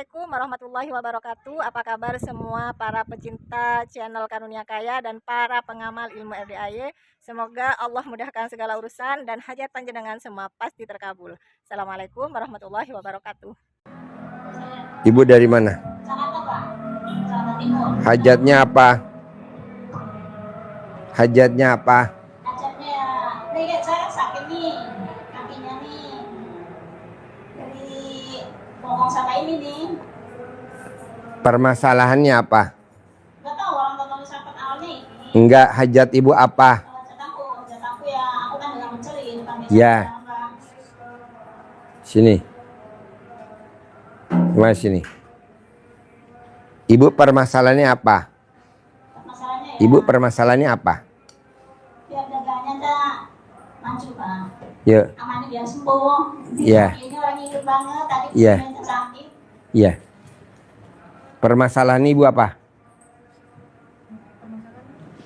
Assalamualaikum warahmatullahi wabarakatuh. Apa kabar semua para pecinta channel Karunia Kaya dan para pengamal ilmu RDAY? Semoga Allah mudahkan segala urusan dan hajat panjenengan semua pasti terkabul. Assalamualaikum warahmatullahi wabarakatuh. Ibu dari mana? Jakarta, Pak. Jakarta Timur. Hajatnya apa? Hajatnya apa? Hajatnya nih kayak saya sakit nih, kakinya nih. Dari bokong sama ini nih. Permasalahannya apa? Gak tahu orang tua sakit awalnya ini. Enggak, hajat ibu apa? Hajat aku ya, aku kan nggak mencari depan desa. Ya. Sini. Mas sini. Ibu permasalahannya apa? Masalahnya ya. Ibu permasalahannya apa? Biar dagangannya tak maju, Pak. Ya. Amannya biar sembuh. Ya. Ini orang inget banget tadi Ya. sakit. Iya. Permasalahan ibu apa?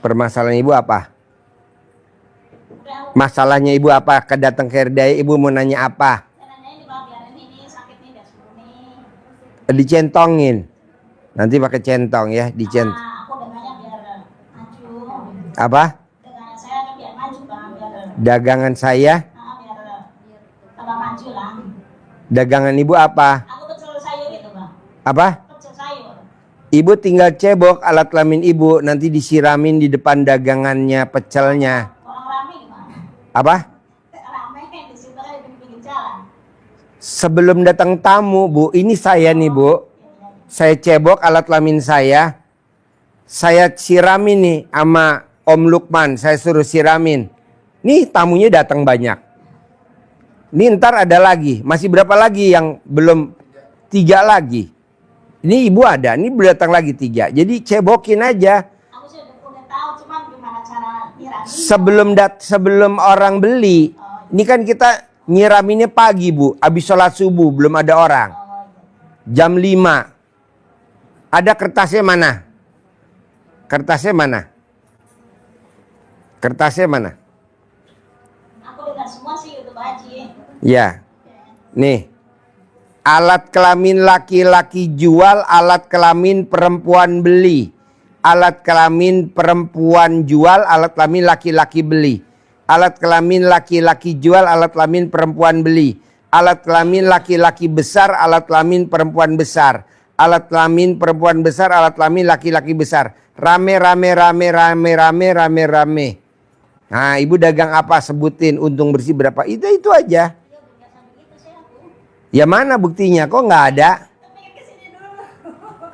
Permasalahan ibu apa? Masalahnya ibu apa? Kedatang ke RDAY ibu mau nanya apa? Dicentongin. Nanti pakai centong ya, dicentong. Aku dagangannya biar maju. Apa? Dagangan saya kan biar maju, Bang. Biar Dagangan saya? biar tambah maju lah. Dagangan ibu apa? Aku pecel sayur itu, Bang. Apa? Pecel sayur. Ibu tinggal cebok alat kelamin ibu, nanti disiramin di depan dagangannya pecelnya. Orang rame gimana? Apa? Rame di situ kan di pinggir jalan. Sebelum datang tamu bu, ini saya nih bu. Saya cebok alat kelamin saya siramin nih sama Om Lukman, saya suruh siramin. Nih tamunya datang banyak. Nih ntar ada lagi, masih berapa lagi yang belum? 3 lagi. Ini ibu ada, ini datang lagi 3. Jadi cebokin aja. Aku sih udah tahu, cuman gimana cara nyiramin. Sebelum orang beli, ini kan kita nyiraminnya pagi bu, habis sholat subuh belum ada orang. Jam 5. Ada kertasnya mana? Kertasnya mana? Kertasnya mana? Aku dengar semua sih itu, Pak Haji. Ya. Nih. Alat kelamin laki-laki jual, alat kelamin perempuan beli. Alat kelamin perempuan jual, alat kelamin laki-laki beli. Alat kelamin laki-laki jual, alat kelamin perempuan beli. Alat kelamin laki-laki besar, alat kelamin perempuan besar. Alat kelamin perempuan besar, alat kelamin laki-laki besar. Rame. Nah, ibu dagang apa? Sebutin untung bersih berapa? Itu aja. Ya mana buktinya? Kok nggak ada?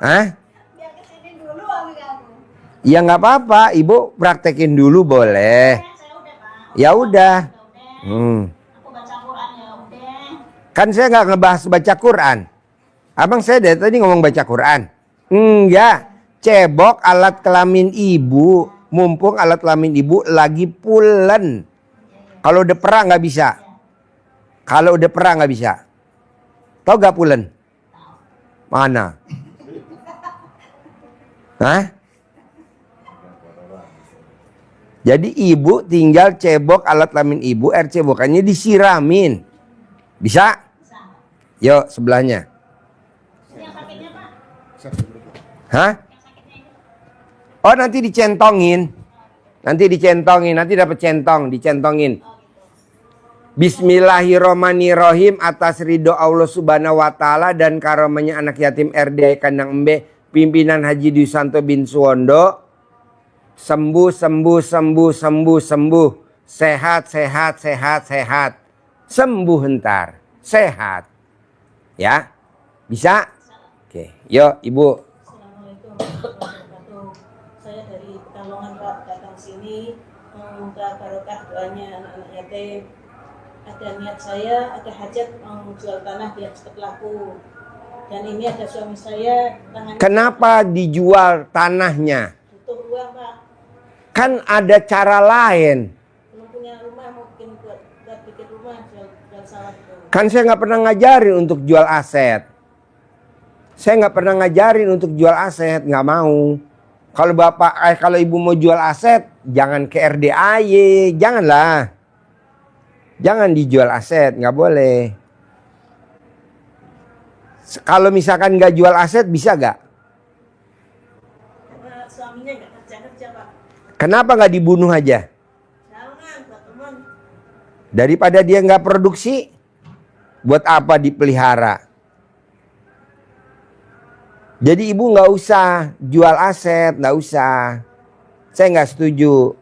Hah? Biar kesini dulu aku. Ya nggak apa-apa. Ibu praktekin dulu boleh. Saya udah, Pak. Ya udah. Aku baca Quran ya udah. Kan saya nggak ngebahas baca Quran. Abang saya dari tadi ngomong baca Quran. Enggak. Cebok alat kelamin ibu. Mumpung alat kelamin ibu lagi pulen. Kalau udah perang nggak bisa. Kalau udah perang nggak bisa. Tahu gak pulen? Mana? Hah? Jadi ibu tinggal cebok alat kelamin ibu, air cebokannya disiramin. Bisa? Yuk sebelahnya. Yang sakitnya, Pak. Hah? Oh nanti dicentongin. Nanti dapat centong, dicentongin. Bismillahirrohmanirrohim, atas ridho Allah subhanahu wa ta'ala dan karamanya anak yatim RDAY Kandang Embe, pimpinan Haji Dwi Santo bin Suwondo. Sembuh. Sehat. Sembuh ntar. Sehat. Ya? Bisa? Oke, yuk ibu. Assalamualaikum warahmatullahi wabarakatuh. Saya dari Pekalongan, Pak, datang sini meminta barokah doanya anak-anak yatim. Ada niat saya, ada hajat menjual tanah biar cepat laku. Dan ini ada suami saya tangannya. Kenapa dijual tanahnya? Butuh uang, Pak. Kan ada cara lain. Belum punya rumah, mau bikin buat bikin rumah, jual sawah itu. Kan saya nggak pernah ngajarin untuk jual aset. Saya nggak pernah ngajarin untuk jual aset, nggak mau. Kalau ibu mau jual aset, jangan ke RDAY, janganlah. Jangan dijual aset, nggak boleh. Kalau misalkan nggak jual aset bisa nggak? Karena suaminya nggak kerja Pak. Kenapa nggak dibunuh aja? Jangan Pak teman. Daripada dia nggak produksi, buat apa dipelihara? Jadi ibu nggak usah jual aset, nggak usah. Saya nggak setuju.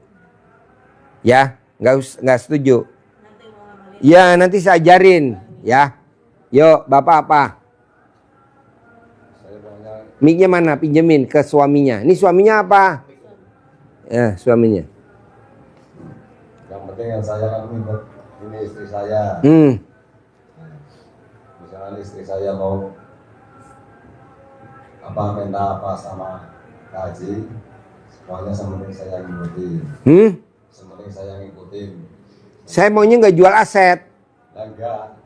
Ya, nggak setuju. Nanti mau ngamalin. Ya, nanti saya ajarin. Ya, yuk, bapak apa? Mic-nya mana? Pinjemin ke suaminya. Ini suaminya apa? Ya, suaminya. Yang penting yang saya kan ini istri saya. Misalnya istri saya mau minta apa sama gaji, semuanya sementing saya ngikutin. Sementing saya ngikutin. Saya maunya nggak jual aset. Enggak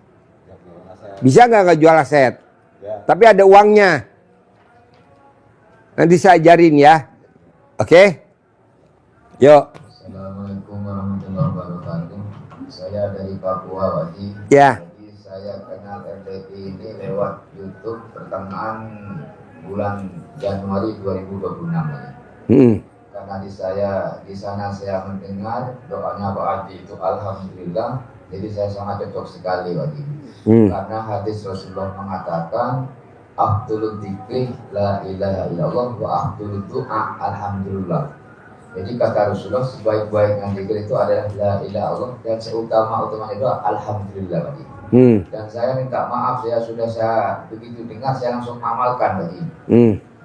jual aset. Bisa nggak jual aset? Ya. Tapi ada uangnya. Nanti saya ajarin ya. Oke? Yuk. Assalamualaikum warahmatullahi wabarakatuh. Saya dari Papua, Wadi. Ya. Jadi saya kenal RDI ini lewat YouTube pertengahan bulan Januari 2026. Wadi. Karena di sana saya mendengar doanya Pak Adi itu alhamdulillah. Jadi saya sangat cocok sekali, Wadi. Karena hadis Rasulullah mengatakan afdhulud dzikri la ilaha illallah wa afdhulud du'a alhamdulillah. Jadi kata Rasulullah sebaik-baiknya zikir itu adalah la ilaha illallah dan seutama-utama itu alhamdulillah, Wadi. Dan saya minta maaf, saya begitu dengar saya langsung amalkan, Wadi.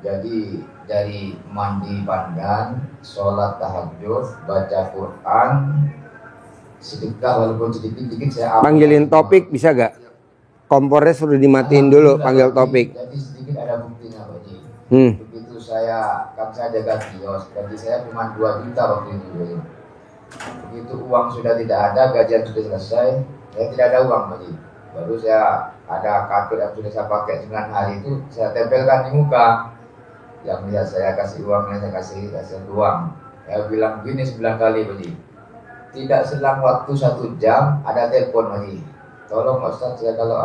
Jadi dari mandi pandan, sholat tahajud, baca Quran, sedekah walaupun sedikit-sedikit saya amalkan. Panggilin Topik bisa gak? Kompornya sudah dimatiin dulu, panggil Topik. Jadi sedikit ada buktinya, Wadi. Hmm. Begitu saya jaga kios, gaji saya cuma 2 juta waktu itu. Wadi. Begitu uang sudah tidak ada, gajian sudah selesai, saya tidak ada uang, Wadi. Baru saya ada kartu yang sudah saya pakai 9 hari itu, saya tempelkan di muka. Yang lihat saya kasih uangnya, saya kasih uang. Saya bilang begini 9 kali, Wadi. Tidak selang waktu 1 jam ada telepon, Wadi. Tolong Ustaz, saya kalau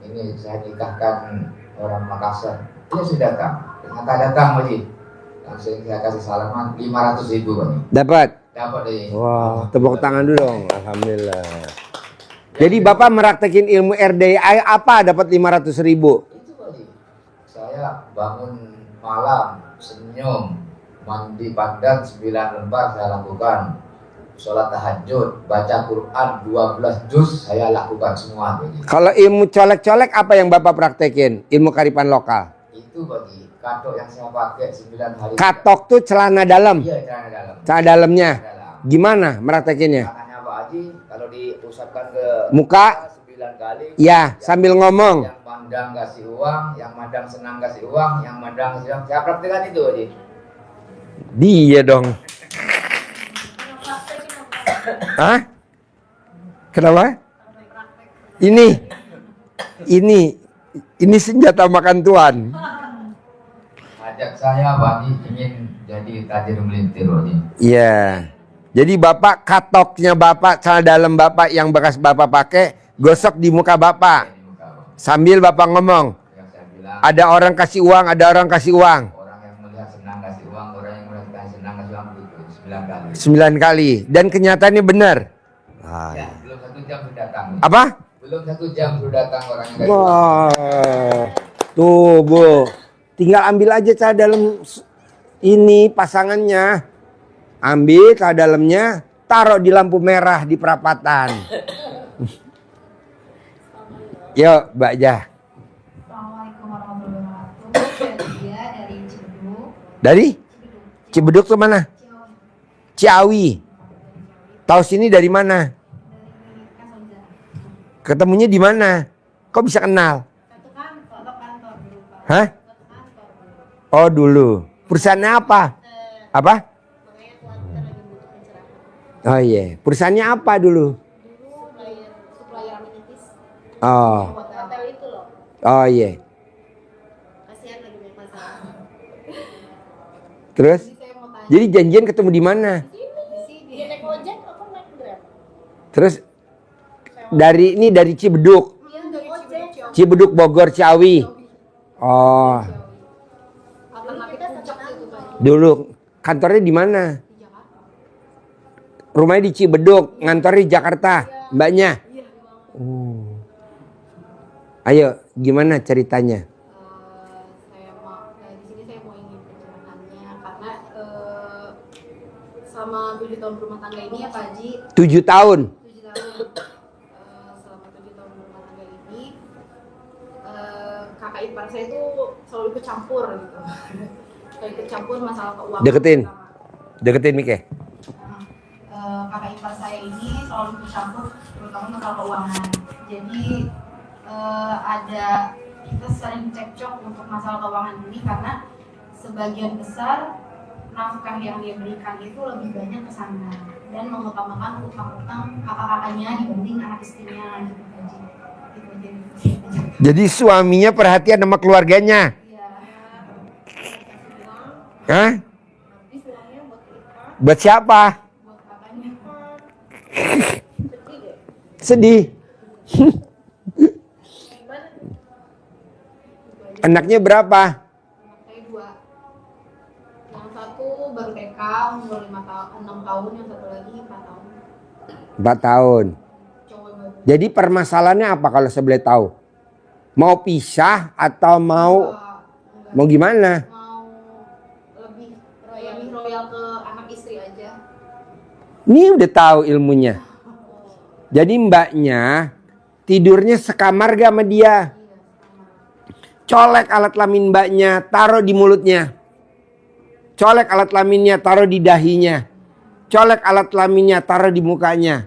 ini saya nikahkan orang Makassar. Dia sudah datang. Ternyata datang, Wadi. Langsung saya kasih salaman 500.000, Wadi. Dapat? Dapat, Wadi. Wah, tepuk tangan dulu dong. Alhamdulillah. Jadi Bapak meraktekin ilmu RDI apa dapat 500.000? Itu, Wadi. Saya bangun malam, senyum, mandi pandan 9 lembar saya lakukan. Sholat tahajud, baca Quran 12 juz saya lakukan semua, Wadi. Kalau ilmu colek-colek apa yang Bapak praktekin? Ilmu kearifan lokal. Itu, Wadi. Katok yang saya pakai 9 hari. Katok tuh celana dalam. Iya, celana dalam. Celana dalamnya. Dalam. Gimana meraktekinnya? Tangannya Pak Haji kalau diusapkan ke Muka? 9 kali. Ya, sambil ngomong. Yang mandang kasih uang, yang mandang senang kasih uang, yang mandang kasih uang. Saya praktekkan itu, Haji. Dia dong. Hah? Kenapa? Ini senjata makan tuan. Ajak saya, Pak Haji, ingin jadi tajir melintir, Haji. Iya. Jadi Bapak katoknya Bapak, celana dalam Bapak yang bekas Bapak pakai, gosok di muka Bapak. Sambil Bapak ngomong. Yang saya bilang, Ada orang kasih uang, ada orang kasih uang. orang yang melihat senang kasih uang, orang yang melihat senang kasih uang itu 9 kali. 9 kali. Dan kenyataannya benar. Ah, Ya, belum 1 jam sudah datang. apa? Belum 1 jam sudah datang orang yang kasih uang. Wah. Tuh, Bu. Tinggal ambil aja celana dalam ini pasangannya. Ambil celana dalamnya, taruh di lampu merah di perapatan. Yuk, Mbak Jah. Assalamualaikum warahmatullahi wabarakatuh. Saya Lydia dari Cibeduk. Dari Cibeduk ke mana? Ciawi. Tahu sini dari mana? Dari Kasoliza. Ketemunya di mana? Kok bisa kenal? Satu kantor dulu, Pak. Hah? Satu kantor dulu. Oh, dulu. Perusahaannya apa? Apa? Makanya kita lagi butuh pencerahan. Oh iya. Perusahaannya apa dulu? Dulu supplier amenities. Oh. Hotel itu loh. Oh iya. Kasihan lagi banyak masalah. Terus? Jadi saya mau tanya. Jadi janjian ketemu di mana? Di sini. Dia naik ojek, aku naik Grab. Terus dari Cibeduk. Iya, dari ojek. Cibeduk Bogor Ciawi. Oh, Alternatif puncak gitu Pak. dulu kantornya di mana? Di Jakarta. Rumahnya di Cibeduk, ngantornya di Jakarta, mbaknya. Oh. Ayo, gimana ceritanya? Saya mau di sini saya mau ingin pencerahannya karena selama 7 tahun berumah tangga ini ya Pak Haji, 7 tahun. 7 tahun selama 7 tahun berumah tangga ini kakak ipar saya itu selalu ikut campur gitu. Selalu ikut campur masalah keuangan. Deketin. terutama. Deketin Mike. Kakak ipar saya ini selalu ikut campur terutama masalah keuangan. Jadi ada kita sering cekcok untuk masalah keuangan ini karena sebagian besar nafkah yang dia berikan itu lebih banyak ke sana dan mengutamakan utang-utang kakak-kakaknya dibanding anak istrinya gitu aja. Gitu aja. Jadi suaminya perhatian sama keluarganya. Iya. Hah? Tapi sulangnya buat kita, Buat siapa? buat kakaknya. Sedih. Anaknya berapa? Anak saya 2. Yang satu baru TK umur 6 tahun, yang satu lagi 4 tahun. 4 tahun. Cowok baru. Jadi permasalahannya apa kalau saya boleh tahu? Mau pisah atau Enggak. mau gimana? Mau lebih royal ke anak istri aja. Ini udah tahu ilmunya. Jadi mbaknya tidurnya sekamar gak sama dia? Colek alat kelamin mbaknya, taruh di mulutnya. Colek alat kelaminnya, taruh di dahinya. Colek alat kelaminnya, taruh di mukanya.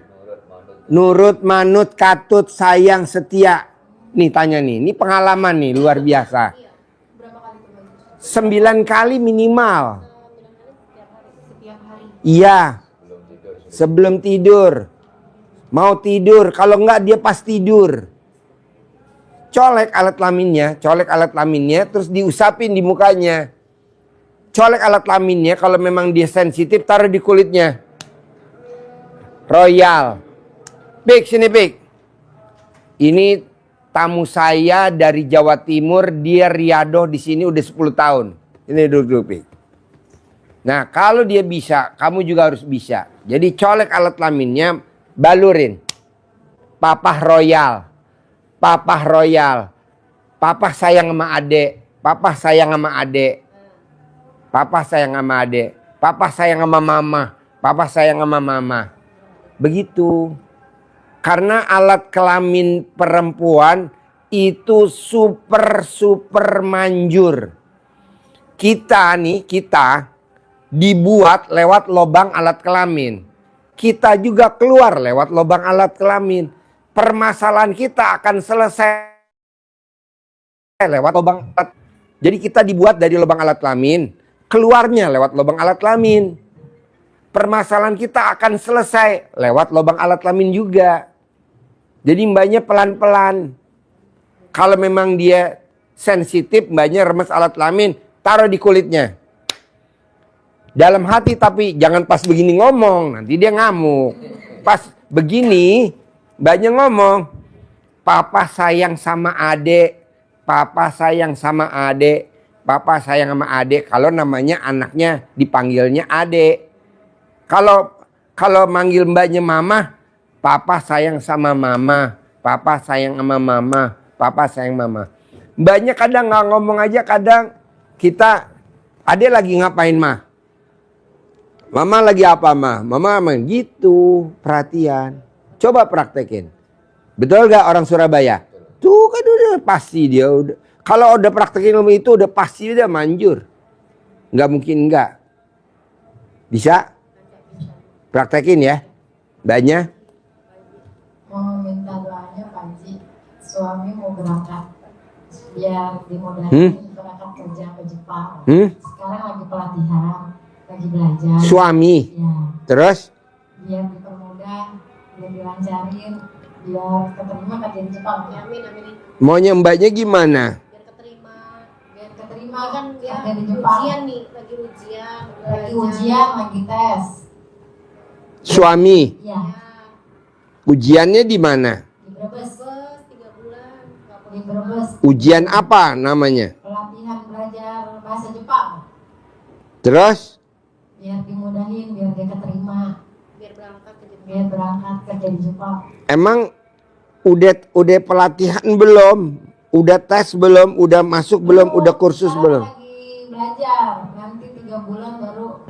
Nurut, manut, katut, sayang, setia. Nih tanya nih, ini pengalaman nih luar biasa. Berapa kali tuh Bang? 9 kali minimal. Setiap hari. Iya. Sebelum tidur. Mau tidur, kalau enggak dia pas tidur. Colek alat kelaminnya, terus diusapin di mukanya. Colek alat kelaminnya, kalau memang dia sensitif, taruh di kulitnya. Royal. Pik, sini Pik. Ini tamu saya dari Jawa Timur, dia riadoh di sini udah 10 tahun. Ini duduk Pik. Nah, kalau dia bisa, kamu juga harus bisa. Jadi colek alat kelaminnya, balurin. Papah royal. Papah royal. Papa sayang sama adek. Papa sayang sama adek. Papa sayang sama adek. Papa sayang sama mama. Papa sayang sama mama. Begitu. Karena alat kelamin perempuan itu super manjur. Kita dibuat lewat lubang alat kelamin. Kita juga keluar lewat lubang alat kelamin. Permasalahan kita akan selesai lewat lubang alat. Jadi kita dibuat dari lubang alat kelamin, keluarnya lewat lubang alat kelamin. Permasalahan kita akan selesai lewat lubang alat kelamin juga. Jadi mbaknya pelan-pelan. Kalau memang dia sensitif, mbaknya remes alat kelamin, taruh di kulitnya. Dalam hati tapi jangan pas begini ngomong, nanti dia ngamuk. Pas begini, mbaknya ngomong, papa sayang sama adek, papa sayang sama adek, papa sayang sama adek. Kalau namanya anaknya dipanggilnya adek. Kalau manggil mbaknya mama, papa sayang sama mama, papa sayang sama mama, papa sayang mama. Mbaknya kadang nggak ngomong aja, kadang kita, adek lagi ngapain mah? Mama lagi apa mah? Mama gitu, perhatian. Coba praktekin. Betul gak orang Surabaya? Tuh kan udah pasti dia udah. Kalau udah praktekin ilmu itu udah pasti udah manjur. Nggak mungkin enggak. Bisa? Praktekin ya. Mbaknya. Mau minta doanya Pak Haji, suami mau berangkat biar dimodalin berangkat kerja ke Jepang. Sekarang lagi pelatihan, lagi belajar. Suami. Ya, Terus? biar dipermudah, biar dilancarin, biar keterima kerja di Jepang. Amin amin. Maunya mbaknya gimana? Biar keterima Keterima kan dia kerja di Jepang. ujian nih, lagi ujian. Lagi ujian, lagi tes. Suami. Ya, Ujiannya di mana? di Brebes. 3 bulan. Di Brebes. Ujian apa namanya? Terus? Biar dimudahin, biar dia keterima. Biar berangkat kerja di Jepang. Emang udah pelatihan belum? Udah tes belum? Udah masuk belum? Udah kursus belum? Lagi belajar. Nanti 3 bulan baru.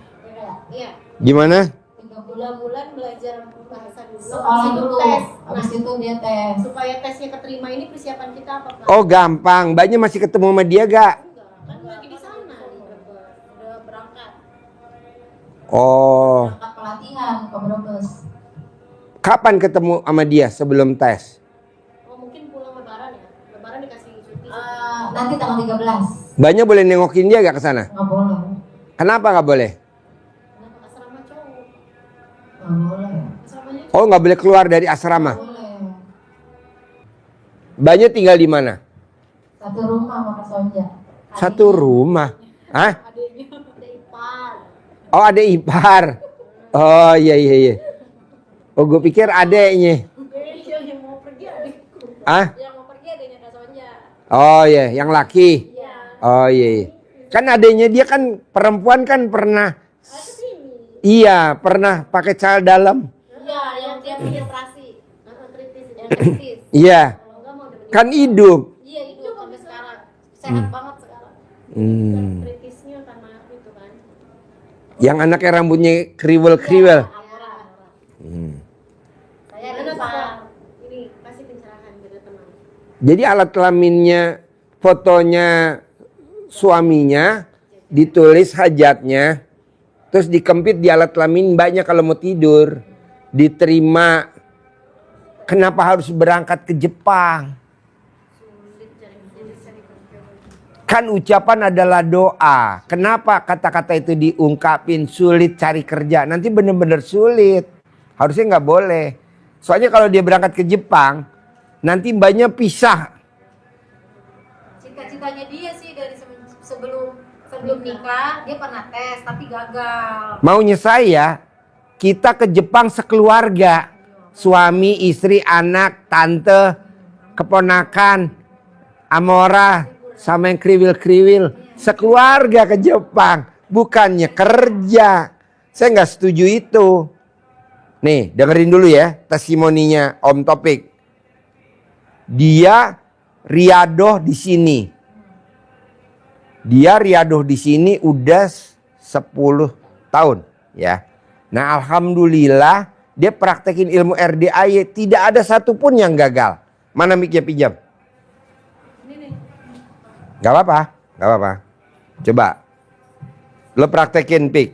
Iya. Gimana? 3 bulan belajar bahasa dulu. sekolah dulu. Tes. Habis itu dia tes. Supaya tesnya keterima ini persiapan kita apa, Pak? Oh gampang. Mbaknya masih ketemu sama dia gak? Kan lagi di sana di Brebes. Udah berangkat. Oh. Berangkat pelatihan ke Brebes. Kapan ketemu sama dia sebelum tes? Oh, mungkin pulang lebaran ya. Lebaran dikasih cuti. Nanti tanggal 13. Mbaknya boleh nengokin dia gak ke sana? Nggak boleh. Kenapa gak boleh? Kenapa asrama cowok? Nggak boleh. Asramanya Oh gak boleh keluar dari asrama. Boleh. Mbaknya tinggal di mana? Satu rumah sama Kak Sonja. Satu rumah. Hah? adiknya ada ipar. Oh ada ipar. Oh iya iya iya. Oh gue pikir adeknya. Yang mau pergi adikku. Ah? Yang mau pergi adiknya Kak Sonja. Oh iya yang laki. Iya. Oh iya, iya. Kan adeknya dia kan perempuan kan pernah. Kesini. Iya pernah pakai celana dalam. Iya, yang dia punya operasi. Kritis, yang kritis. Iya. Kalau enggak mau udah Kan hidup. Iya, itu sampai sekarang. Sehat banget sekarang. Hmm. Kritisnya karena itu kan. Yang anaknya rambutnya kriwel-kriwel. Aura. Hmm. Saya ada Pak. Ini kasih pencerahan biar tenang. Jadi alat kelaminnya, fotonya suaminya, ditulis hajatnya, terus dikempit di alat kelamin mbaknya kalau mau tidur, diterima. Kenapa harus berangkat ke Jepang? Kan ucapan adalah doa. Kenapa kata-kata itu diungkapin sulit cari kerja? Nanti bener-bener sulit. Harusnya nggak boleh. Soalnya kalau dia berangkat ke Jepang, nanti mbaknya pisah. Cita-citanya dia sih dari sebelum nikah dia pernah tes tapi gagal. Maunya saya, kita ke Jepang sekeluarga. Suami, istri, anak, tante, keponakan, Amora, sama yang kriwil-kriwil. Sekeluarga ke Jepang. Bukannya kerja. Saya nggak setuju itu. Nih, dengerin dulu ya testimoninya Om Topik. Dia riadoh di sini. Dia riadoh di sini udah 10 tahun ya. Nah, alhamdulillah dia praktekin ilmu RDAY, tidak ada satupun yang gagal. Mana mic-nya pinjam? Gak apa-apa, gak apa-apa. Coba lo praktekin pik.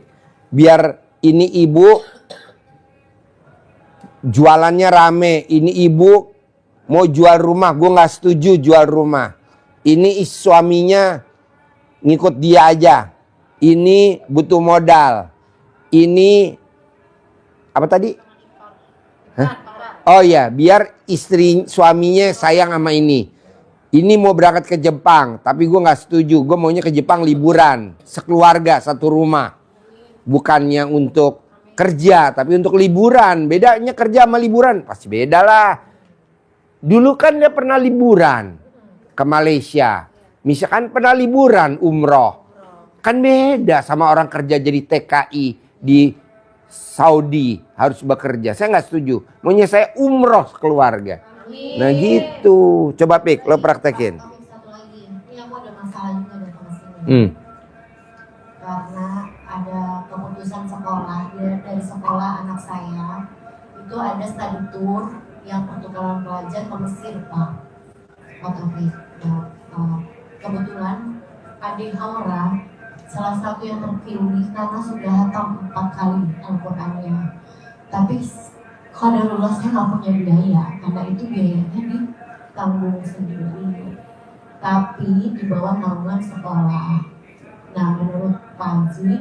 Biar ini ibu jualannya rame, ini ibu mau jual rumah, gue nggak setuju jual rumah. Ini suaminya ngikut dia aja. Ini butuh modal. Ini apa tadi? Hah? Oh ya, biar istri suaminya sayang sama ini. Ini mau berangkat ke Jepang, tapi gue nggak setuju. Gue maunya ke Jepang liburan, sekeluarga satu rumah. Bukannya untuk kerja, tapi untuk liburan. Bedanya kerja sama liburan pasti beda lah. Dulu kan dia pernah liburan ke Malaysia. Misalkan pernah liburan umroh. Kan beda sama orang kerja jadi TKI di Saudi harus bekerja. Saya nggak setuju. Maunya saya umroh keluarga. Nah gitu. Coba Pik, lo praktekin. Satu lagi, ini aku ada masalah juga datang ke sini. Karena ada keputusan sekolah dari sekolah anak saya itu ada study tour yang pertukaran pelajar ke Mesir, Pak. Taufik. Kebetulan adik Haura salah satu yang terpilih karena sudah hatam 4 kali Al-Qur'annya. Tapi qadarullah saya nggak punya biaya karena itu biayanya ditanggung sendiri. Tapi di bawah naungan sekolah. Nah, menurut Pak Haji,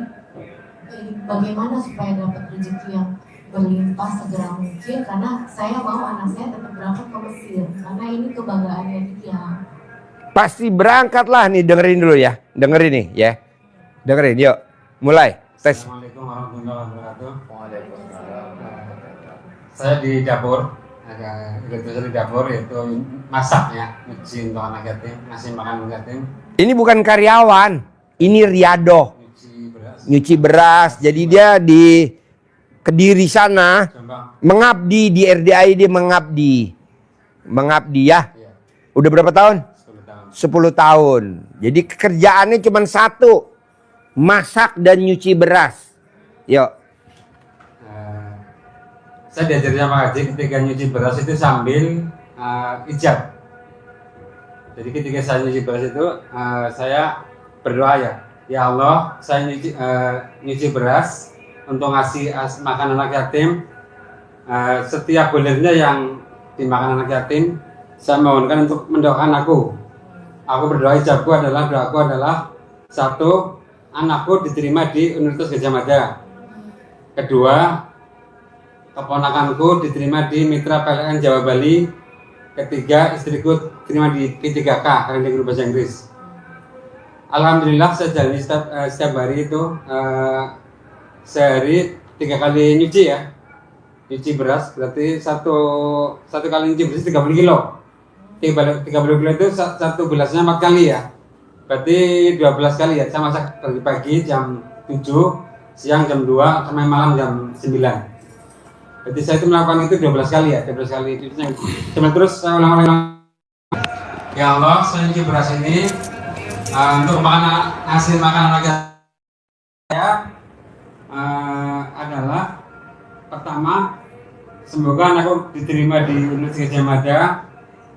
bagaimana supaya dapat rezeki yang berlimpah segera mungkin? Karena saya mau anak saya tetap berangkat ke Mesir karena ini kebanggaannya dia. Pasti berangkatlah nih, dengerin dulu ya. Dengerin nih ya. Dengerin, yuk. Mulai. Tes. Assalamualaikum warahmatullahi wabarakatuh. Waalaikumsalam. Saya di dapur, ada di dapur yaitu masaknya, nyuci untuk anak yatim, ngasih makan anak yatim, Ini bukan karyawan. Ini riadoh. nyuci beras nyuci beras. Jadi dia di Kediri sana Jombang. mengabdi di RDI, dia mengabdi ya. Iya, Udah berapa tahun? 10 tahun. 10 tahun. Jadi kerjaannya cuma satu, masak dan nyuci beras. Yuk. Saya diajarin sama Haji ketika nyuci beras itu sambil ijab. Jadi ketika saya nyuci beras itu saya berdoa ya Allah, saya nyuci beras untuk ngasih makan anak yatim. Setiap bulirnya yang dimakan anak yatim, saya mohonkan untuk mendoakan aku. Aku berdoa, ijabku adalah, doaku adalah, satu, anakku diterima di Universitas Gadjah Mada. Kedua, keponakanku diterima di Mitra PLN Jawa Bali. Ketiga, istriku diterima di P3K, karena guru bahasa Inggris. Alhamdulillah saya jalani setiap hari itu sehari 3 kali nyuci ya. Nyuci beras berarti satu kali nyuci beras 30 kilo. 30 kilo itu satu gelasnya 4 kali ya. Berarti 12 kali ya. Saya masak dari pagi jam 7, siang jam 2, sampai malam jam 9. Berarti saya itu melakukan itu 12 kali ya. 12 kali itu. Cuma terus saya ulang-ulang. Ya Allah, saya nyuci beras ini untuk hasil makanan anak saya adalah pertama, semoga anakku diterima di Universitas Gadjah Mada.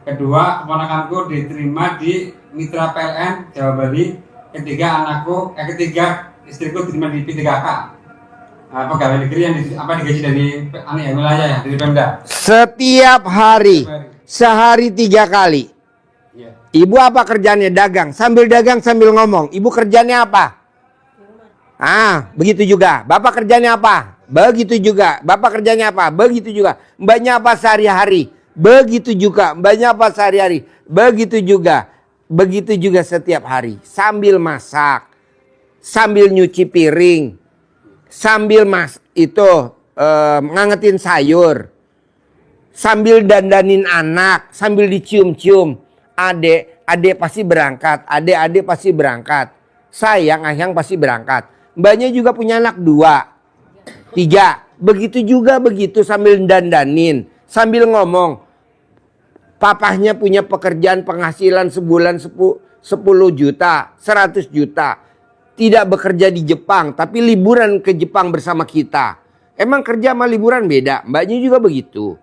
Kedua, keponakanku diterima di Mitra PLN Jawa Bali. Ketiga, istriku diterima di P3K. Pegawai negeri yang digaji dari wilayah ya, dari Pemda. Setiap hari, sehari 3 kali. Iya. Ibu apa kerjanya? Dagang. Sambil dagang sambil ngomong. Ibu kerjanya apa? Begitu juga. Bapak kerjanya apa? Begitu juga. Bapak kerjanya apa? Begitu juga. Mbaknya apa sehari-hari? Begitu juga. Mbaknya apa sehari-hari? Begitu juga. Begitu juga setiap hari. Sambil masak, sambil nyuci piring, sambil ngangetin sayur, sambil dandanin anak, sambil dicium-cium. Adek pasti berangkat, adik pasti berangkat. Ayang pasti berangkat. Mbaknya juga punya anak 2, 3. Begitu juga begitu sambil dandanin, sambil ngomong. Papahnya punya pekerjaan penghasilan sebulan 10 juta, 100 juta. Tidak bekerja di Jepang, tapi liburan ke Jepang bersama kita. Emang kerja sama liburan beda? Mbaknya juga begitu.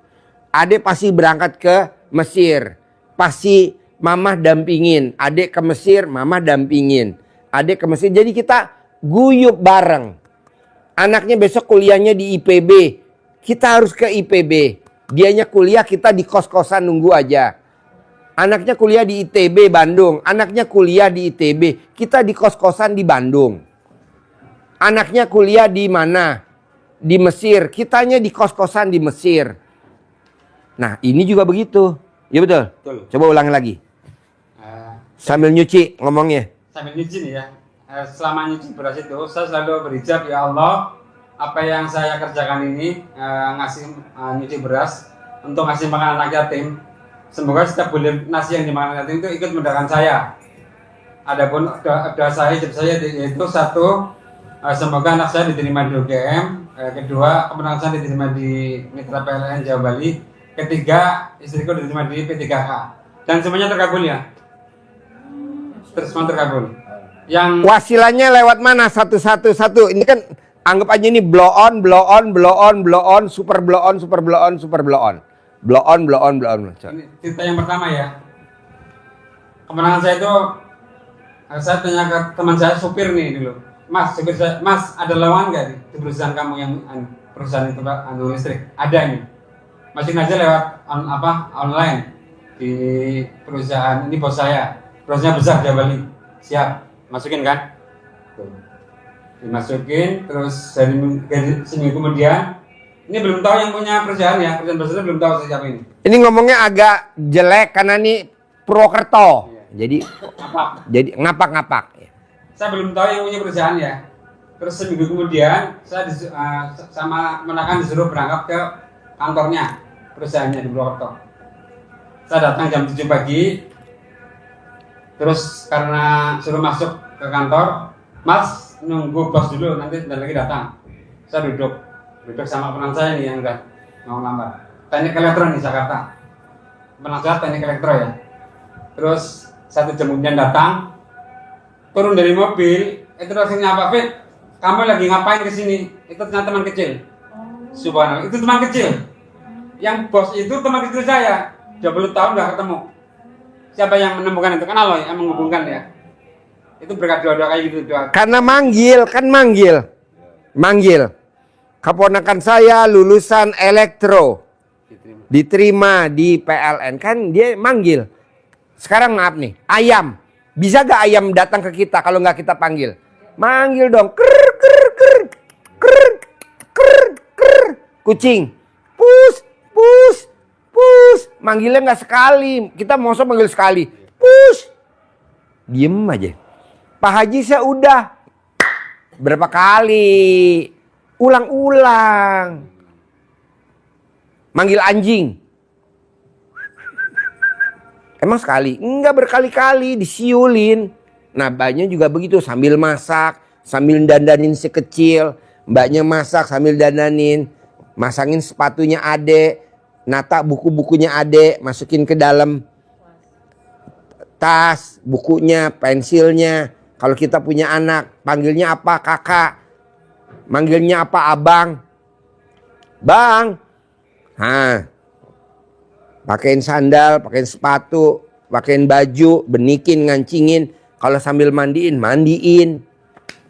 Adek pasti berangkat ke Mesir. Pasti mamah dampingin. Adek ke Mesir, mamah dampingin. Adek ke Mesir. Jadi kita guyup bareng. Anaknya besok kuliahnya di IPB. Kita harus ke IPB. Dianya kuliah, kita di kos-kosan nunggu aja. Anaknya kuliah di ITB Bandung. Anaknya kuliah di ITB. Kita di kos-kosan di Bandung. Anaknya kuliah di mana? Di Mesir. Kitanya di kos-kosan di Mesir. Nah, ini juga begitu. Ya betul? Betul. Coba ulangi lagi. Sambil nyuci ngomongnya. Sambil nyuci nih ya. Selama nyuci beras itu saya selalu berijab, ya Allah, apa yang saya kerjakan ini ngasih nyuci beras untuk ngasih makan anak yatim. Semoga setiap bulir nasi yang dimakan anak yatim itu ikut mendoakan saya. Adapun doa saya, ijab saya yaitu satu, semoga anak saya diterima di UGM. Kedua, kemenangan saya diterima di Mitra PLN Jawa Bali. Ketiga, istriku diterima di P3K. Dan semuanya terkabul ya. Terus semua terkabul. Yang Wasilanya lewat mana? Satu. Ini kan anggap aja ini blow on, super blow on. Blow on. ini cerita yang pertama ya. Kemenangan saya itu, saya tanya ke teman saya supir nih dulu. Supir saya, Mas, ada lowongan nggak di perusahaan kamu yang perusahaan itu Pak, listrik? Ada nih. Masukin aja lewat online di perusahaan ini, bos saya. Perusahaannya besar Jawa Bali. Siap, masukin kan? Dimasukin, terus dari seminggu kemudian, ini belum tahu yang punya perusahaan ya, perusahaan besar belum tahu siapa ini. Ini ngomongnya agak jelek karena ini Purwokerto. Jadi ngapak-ngapak. Saya belum tahu yang punya perusahaan ya. Terus seminggu kemudian saya sama menakan disuruh berangkat ke kantornya, perusahaannya di Purwokerto. Saya datang jam 7 pagi. Terus karena suruh masuk ke kantor, Mas, nunggu bos dulu, nanti sebentar lagi datang. Saya duduk sama peran saya nih yang udah mau lambat. Teknik elektro nih Jakarta. Penasehat teknik elektro ya. Terus 1 jam kemudian datang, turun dari mobil, itu langsung nyapa, Fit, kamu lagi ngapain kesini? Itu ternyata teman kecil. Subhanallah, itu teman kecil. Yang bos itu teman kecil saya, 20 tahun gak ketemu. Siapa yang menemukan itu? Kan Allah yang menghubungkan ya. Itu berkat doa-doa kayak gitu doa. Karena manggil. Keponakan saya lulusan elektro, diterima di PLN, kan dia manggil. Sekarang maaf nih, ayam, bisa gak ayam datang ke kita kalau nggak kita panggil? Manggil dong. Krr, krr, krr, krr, krr, krr. Kucing, pus, pus, pus. Manggilnya nggak sekali, kita mau manggil sekali, pus. Diem aja. Pak Haji saya udah berapa kali, ulang-ulang. Manggil anjing, emang sekali? Enggak, berkali-kali disiulin. Nah, mbaknya juga begitu, sambil masak, sambil dandanin si kecil. Mbaknya masak sambil dandanin, masangin sepatunya adek, nata buku-bukunya adek, masukin ke dalam tas, bukunya, pensilnya. Kalau kita punya anak, panggilnya apa? Kakak. Manggilnya apa? Abang. Bang. Nah, pakein sandal, pakein sepatu, pakein baju, benikin, ngancingin. Kalau sambil mandiin.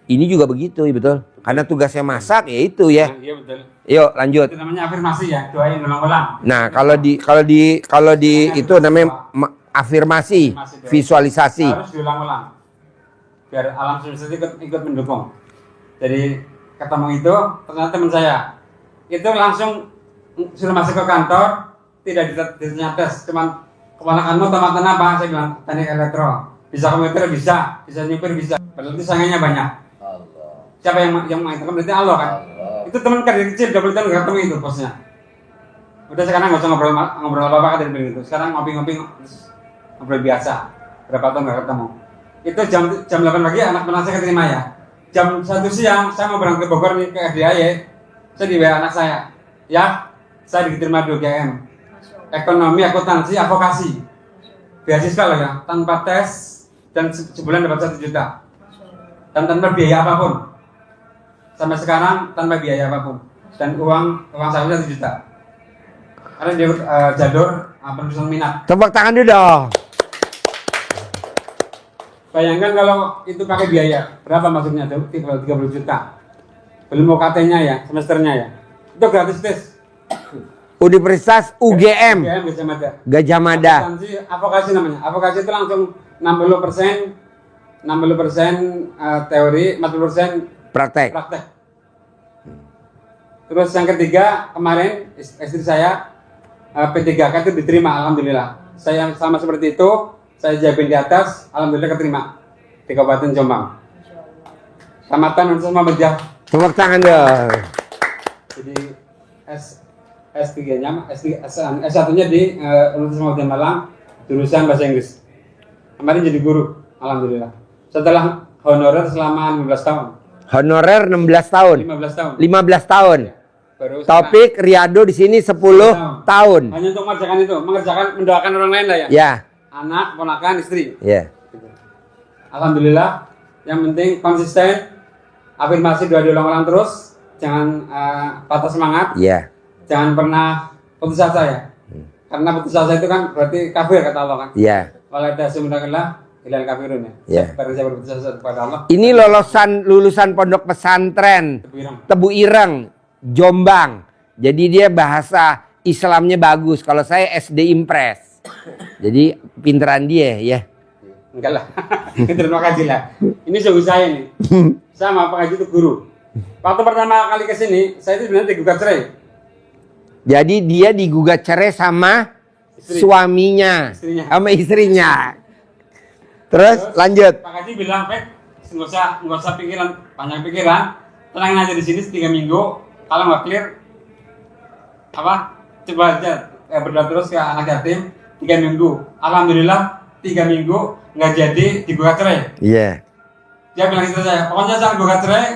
Ini juga begitu, ya betul. Karena tugasnya masak, ya itu ya. Iya betul. Yuk lanjut. Itu namanya afirmasi ya, doain ulang-ulang. Nah, kalau di itu namanya afirmasi, visualisasi. Harus diulang-ulang. Biar alam semesta ikut mendukung. Jadi ketemu itu, ternyata teman saya itu langsung sudah masuk ke kantor, tidak ditanya tes, cuman keponakanmu tamatan apa? Saya bilang teknik elektro. Bisa komputer bisa nyupir bisa. Berarti saingannya banyak. Siapa yang mengatakan berarti Allah kan? Itu teman dari kecil 20 tahun gak ketemu itu bosnya. Udah sekarang nggak usah ngobrol apa-apa dari itu. Sekarang ngopi-ngopi ngobrol biasa. Berapa tahun gak ketemu. Itu jam 8 pagi anak penasihat keterima ya. Jam 1 siang saya mau berangkat ke Bogor nih ke RDAY. Saya di WA anak saya. Ya, saya diterima di UGM. Ekonomi, akuntansi, advokasi. Beasiswa loh ya, tanpa tes dan sebulan dapat 1 juta. Dan tanpa biaya apapun. Sampai sekarang tanpa biaya apapun. Dan uang saya 1 juta. Karena dia jalur penerusan minat. Tepuk tangan dulu dong. Bayangkan kalau itu pakai biaya, berapa maksudnya? 30 juta. Belum UKT-nya ya, semesternya ya. Itu gratis tes. Universitas UGM. Gajah Mada. Advokasi namanya. Advokasi itu langsung 60% teori, 40% Praktek. Terus yang ketiga, kemarin istri saya P3K itu diterima, alhamdulillah. Saya sama seperti itu, saya jawabin di atas, alhamdulillah keterima di Kabupaten Jombang. Kecamatan Universitas Muhammadiyah. Tepuk tangan dong. Jadi S3-nya, S1-nya di Universitas Muhammadiyah Malang, jurusan bahasa Inggris. Kemarin jadi guru, alhamdulillah. Setelah honorer selama 15 tahun. Honorer 16 tahun. 15 tahun. 15 tahun. Baru Topik Riyado di sini 10 tahun. Hanya untuk mendoakan orang lain lah ya. Ya. Anak, ponakan, istri. Ya. Alhamdulillah. Yang penting konsisten, afirmasi doa diulang-ulang terus, jangan patah semangat. Ya. Jangan pernah putus asa ya. Karena putus asa itu kan berarti kafir kata Allah kan. Ya. Wala tasumudakillah ilal kafirun ya. Ya. Barang siapa berputus asa kepada Allah. Ini lulusan pondok pesantren Tebu Ireng, Jombang. Jadi dia bahasa Islamnya bagus. Kalau saya SD Impres. Jadi pinteran dia ya. Enggak lah. Terima kasih lah. Ini sungguh saya nih. Sama Pak Haji itu guru. Waktu pertama kali ke sini, saya itu sebenarnya digugat cerai. Jadi dia digugat cerai sama suaminya, sama istrinya. Terus lanjut. Pak Haji bilang, "Pek, nggak usah banyak pikiran. Tenangin aja di sini 3 minggu. Kalau nggak clear, coba aja berdoa terus ke anak yatim 3 minggu. Alhamdulillah 3 minggu nggak jadi digugat cerai. Iya. Dia bilang gitu saya, pokoknya jangan gugat cerai,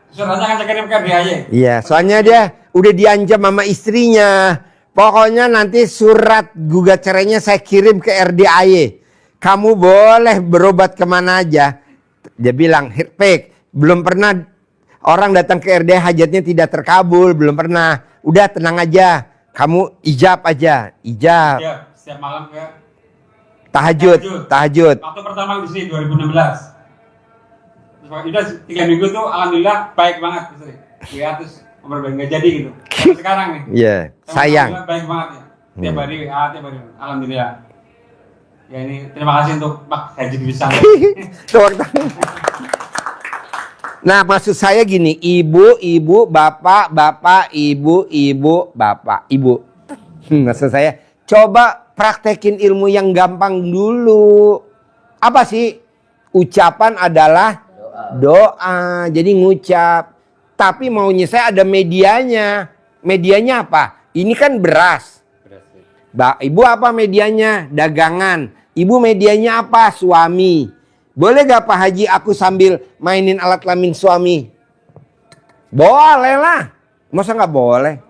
suratnya akan saya kirim ke RDAY. Iya, soalnya dia udah diancam sama istrinya. Pokoknya nanti surat gugat cerainya saya kirim ke RDAY. Kamu boleh berobat kemana aja. Dia bilang, Pek, belum pernah orang datang ke RDAY hajatnya tidak terkabul, belum pernah. Udah tenang aja, kamu ijab aja, ijab. Iya, setiap malam ke Tahajud. Waktu pertama di sini 2016. Udah 3 minggu tuh alhamdulillah baik banget istri. Ya terus ngobrol nggak jadi gitu. Sampai sekarang nih. Iya, sayang. Alhamdulillah baik banget ya. Tiap hari tiap hari. Alhamdulillah. Ya ini terima kasih untuk Pak Haji bisa. Tepuk tangan. Nah, maksud saya gini, ibu, bapak, ibu, bapak, ibu. Maksud saya, coba praktekin ilmu yang gampang dulu. Apa sih? Ucapan adalah doa. Jadi ngucap. Tapi maunya saya ada medianya. Medianya apa? Ini kan beras. Ibu apa medianya? Dagangan. Ibu medianya apa? Suami. Boleh gak Pak Haji aku sambil mainin alat kelamin suami? Boleh lah. Masa gak boleh?